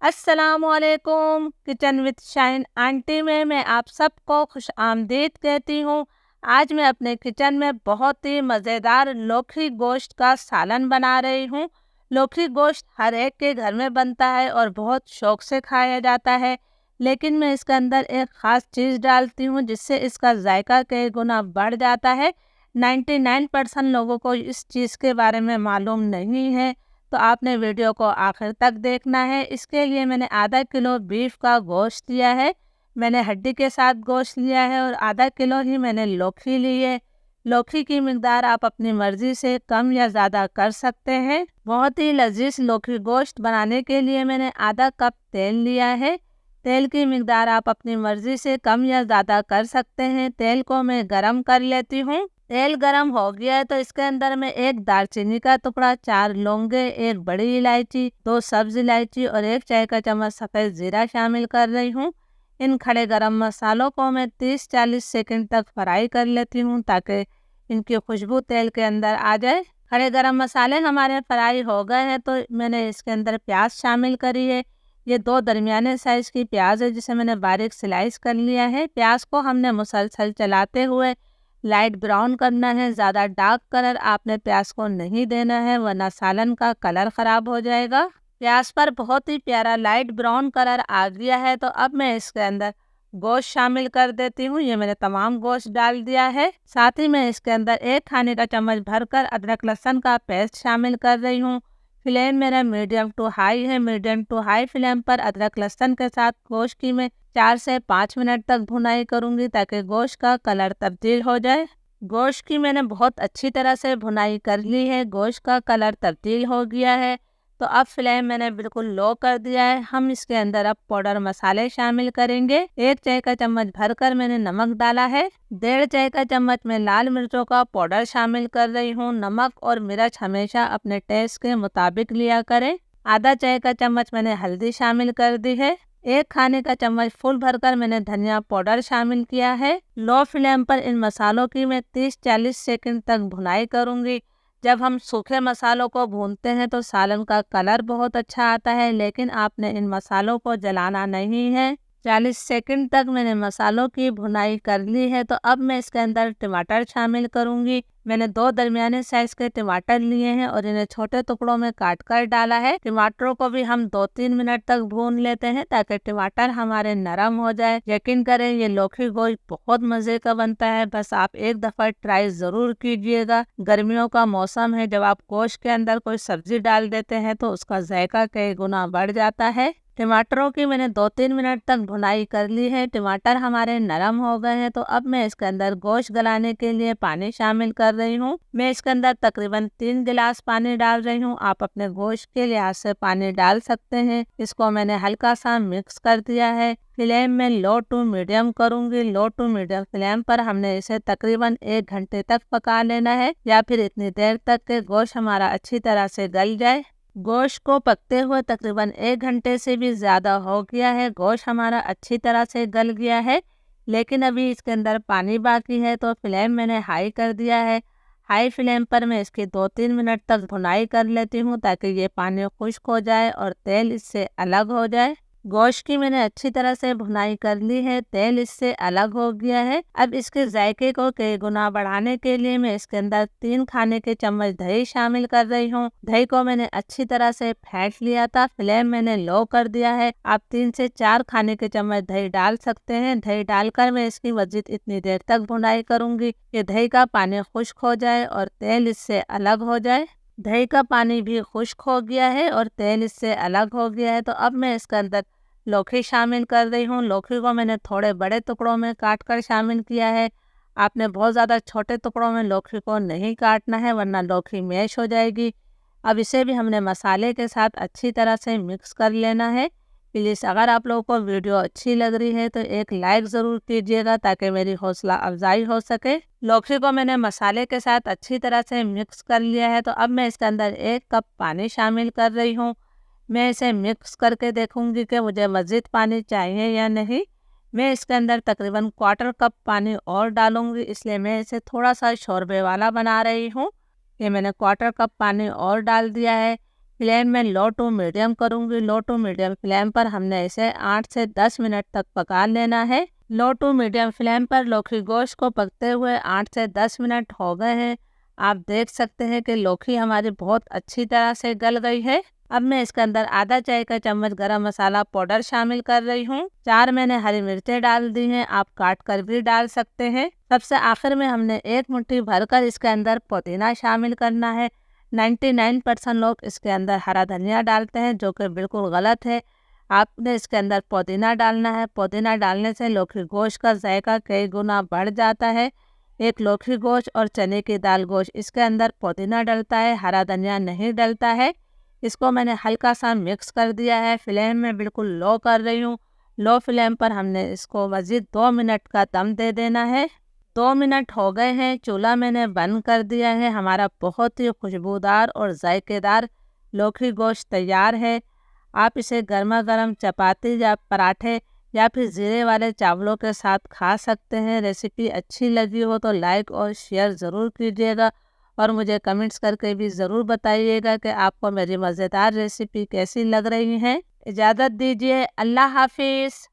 अस्सलामुअलैकुम। Kitchen with shine aunty में मैं आप सबको खुश आमदीद कहती हूँ। आज मैं अपने किचन में बहुत ही मज़ेदार लौकी गोश्त का सालन बना रही हूँ। लौकी गोश्त हर एक के घर में बनता है और बहुत शौक से खाया जाता है, लेकिन मैं इसके अंदर एक ख़ास चीज़ डालती हूँ जिससे इसका जायका कई गुना बढ़ जाता है। 99% लोगों को इस चीज़ के बारे में मालूम नहीं है, तो आपने वीडियो को आखिर तक देखना है। इसके लिए मैंने आधा किलो बीफ का गोश्त लिया है। मैंने हड्डी के साथ गोश्त लिया है और आधा किलो ही मैंने लौकी ली है। लौकी की मिकदार आप अपनी मर्ज़ी से कम या ज़्यादा कर सकते हैं। बहुत ही लजीज लौकी गोश्त बनाने के लिए मैंने आधा कप तेल लिया है। तेल की मिकदार आप अपनी मर्ज़ी से कम या ज़्यादा कर सकते हैं। तेल को मैं गरम कर लेती हूँ। तेल गरम हो गया है तो इसके अंदर मैं एक दालचीनी का टुकड़ा, 4 लौंगे, एक बड़ी इलायची, 2 सब्ज इलायची और 1 चाय का चम्मच सफ़ेद ज़ीरा शामिल कर रही हूँ। इन खड़े गरम मसालों को मैं 30-40 सेकंड तक फ्राई कर लेती हूँ ताकि इनकी खुशबू तेल के अंदर आ जाए। खड़े गरम मसाले हमारे फ्राई हो गए हैं तो मैंने इसके अंदर प्याज शामिल करी है। ये 2 दरमियाने साइज़ की प्याज है जिसे मैंने बारीक स्लाइस कर लिया है। प्याज को हमने मुसलसल चलाते हुए लाइट ब्राउन करना है। ज़्यादा डार्क कलर आपने प्याज को नहीं देना है, वरना सालन का कलर ख़राब हो जाएगा। प्याज पर बहुत ही प्यारा लाइट ब्राउन कलर आ गया है तो अब मैं इसके अंदर गोश्त शामिल कर देती हूँ। ये मैंने तमाम गोश्त डाल दिया है। साथ ही मैं इसके अंदर 1 खाने का चम्मच भरकर अदरक लहसुन का पेस्ट शामिल कर रही हूँ। फ्लेम मेरा मीडियम टू हाई है। मीडियम टू हाई फ्लेम पर अदरक लहसुन के साथ गोश्त की मैं 4 से 5 मिनट तक भुनाई करूंगी ताकि गोश्त का कलर तब्दील हो जाए। गोश्त की मैंने बहुत अच्छी तरह से भुनाई कर ली है। गोश्त का कलर तब्दील हो गया है तो अब फ्लेम मैंने बिल्कुल लो कर दिया है। हम इसके अंदर अब पाउडर मसाले शामिल करेंगे। 1 चाय का चम्मच भरकर मैंने नमक डाला है। 1.5 चाय का चम्मच में लाल मिर्चों का पाउडर शामिल कर रही हूँ। नमक और मिर्च हमेशा अपने टेस्ट के मुताबिक लिया करें। आधा चाय का चम्मच मैंने हल्दी शामिल कर दी है। 1 खाने का चम्मच फुल भरकर मैंने धनिया पाउडर शामिल किया है। लो फ्लेम पर इन मसालों की मैं 30-40 सेकंड तक भुनाई करूंगी। जब हम सूखे मसालों को भूनते हैं तो सालन का कलर बहुत अच्छा आता है, लेकिन आपने इन मसालों को जलाना नहीं है। 40 सेकंड तक मैंने मसालों की भुनाई कर ली है तो अब मैं इसके अंदर टमाटर शामिल करूंगी। मैंने 2 दरमियाने साइज के टमाटर लिए हैं और इन्हें छोटे टुकड़ों में काट कर डाला है। टमाटरों को भी हम 2-3 मिनट तक भून लेते हैं ताकि टमाटर हमारे नरम हो जाए। यकीन करें ये लौकी गोश्त बहुत मजे का बनता है। बस आप एक दफा ट्राई जरूर कीजिएगा। गर्मियों का मौसम है, जब आप गोश्त के अंदर कोई सब्जी डाल देते हैं तो उसका जायका कई गुना बढ़ जाता है। टमाटरों की मैंने 2-3 मिनट तक भुनाई कर ली है। टमाटर हमारे नरम हो गए हैं तो अब मैं इसके अंदर गोश्त गलाने के लिए पानी शामिल कर रही हूँ। मैं इसके अंदर तकरीबन 3 गिलास पानी डाल रही हूँ। आप अपने गोश्त के लिहाज से पानी डाल सकते हैं। इसको मैंने हल्का सा मिक्स कर दिया है। फ्लेम में लो टू मीडियम करूंगी। लो टू मीडियम फ्लेम पर हमने इसे तकरीबन 1 घंटे तक पका लेना है, या फिर इतनी देर तक के गोश्त हमारा अच्छी तरह से गल जाए। गोश्त को पकते हुए तकरीबन 1 घंटे से भी ज़्यादा हो गया है। गोश्त हमारा अच्छी तरह से गल गया है, लेकिन अभी इसके अंदर पानी बाकी है तो फ्लेम मैंने हाई कर दिया है। हाई फ्लेम पर मैं इसकी 2-3 मिनट तक भुनाई कर लेती हूँ ताकि ये पानी खुश्क हो जाए और तेल इससे अलग हो जाए। गोश्त की मैंने अच्छी तरह से भुनाई कर ली है। तेल इससे अलग हो गया है। अब इसके जायके को कई गुना बढ़ाने के लिए मैं इसके अंदर 3 खाने के चम्मच दही शामिल कर रही हूँ। दही को मैंने अच्छी तरह से फेंट लिया था। फ्लेम मैंने लो कर दिया है। आप 3 से 4 खाने के चम्मच दही डाल सकते हैं। दही डालकर मैं इसकी मजीद इतनी देर तक भुनाई करूंगी कि दही का पानी खुश्क हो जाए और तेल इससे अलग हो जाए। दही का पानी भी खुश्क हो गया है और तेल इससे अलग हो गया है तो अब मैं इसके अंदर लौकी शामिल कर रही हूँ। लौकी को मैंने थोड़े बड़े टुकड़ों में काट कर शामिल किया है। आपने बहुत ज़्यादा छोटे टुकड़ों में लौकी को नहीं काटना है, वरना लौकी मैश हो जाएगी। अब इसे भी हमने मसाले के साथ अच्छी तरह से मिक्स कर लेना है। प्लीज़ अगर आप लोगों को वीडियो अच्छी लग रही है तो एक लाइक ज़रूर कीजिएगा ताकि मेरी हौसला अफजाई हो सके। लौकी को मैंने मसाले के साथ अच्छी तरह से मिक्स कर लिया है तो अब मैं इसके अंदर 1 कप पानी शामिल कर रही हूँ। मैं इसे मिक्स करके देखूंगी कि मुझे मज़ीद पानी चाहिए या नहीं। मैं इसके अंदर तकरीबन 1/4 कप पानी और डालूंगी, इसलिए मैं इसे थोड़ा सा शोरबे वाला बना रही हूँ। ये मैंने 1/4 कप पानी और डाल दिया है। फ्लेम में लो टू मीडियम करूँगी। लो टू मीडियम फ्लेम पर हमने इसे 8 से 10 मिनट तक पका लेना है। लो टू मीडियम फ्लेम पर लौकी गोश्त को पकते हुए 8 से 10 मिनट हो गए हैं। आप देख सकते हैं कि लौकी हमारी बहुत अच्छी तरह से गल गई है। अब मैं इसके अंदर आधा चाय का चम्मच गरम मसाला पाउडर शामिल कर रही हूँ। 4 मैंने हरी मिर्चें डाल दी हैं, आप काट कर भी डाल सकते हैं। सबसे आखिर में हमने 1 मुट्ठी भरकर इसके अंदर पुदीना शामिल करना है। 99% लोग इसके अंदर हरा धनिया डालते हैं, जो कि बिल्कुल गलत है। आपने इसके अंदर पुदीना डालना है। पुदीना डालने से लौकी गोश्त का जायका कई गुना बढ़ जाता है। एक लौकी गोश्त और चने की दाल गोश्त, इसके अंदर पुदीना डलता है, हरा धनिया नहीं डलता है। इसको मैंने हल्का सा मिक्स कर दिया है। फ्लेम में बिल्कुल लो कर रही हूँ। लो फ्लेम पर हमने इसको मज़ीद 2 मिनट का दम दे देना है। 2 मिनट हो गए हैं, चूल्हा मैंने बंद कर दिया है। हमारा बहुत ही खुशबूदार और जायकेदार लौकी गोश्त तैयार है। आप इसे गर्मा गर्म चपाती या पराठे या फिर ज़ीरे वाले चावलों के साथ खा सकते हैं। रेसिपी अच्छी लगी हो तो लाइक और शेयर ज़रूर कीजिएगा और मुझे कमेंट्स करके भी ज़रूर बताइएगा कि आपको मेरी मज़ेदार रेसिपी कैसी लग रही है। इजाज़त दीजिए। अल्लाह हाफिज़।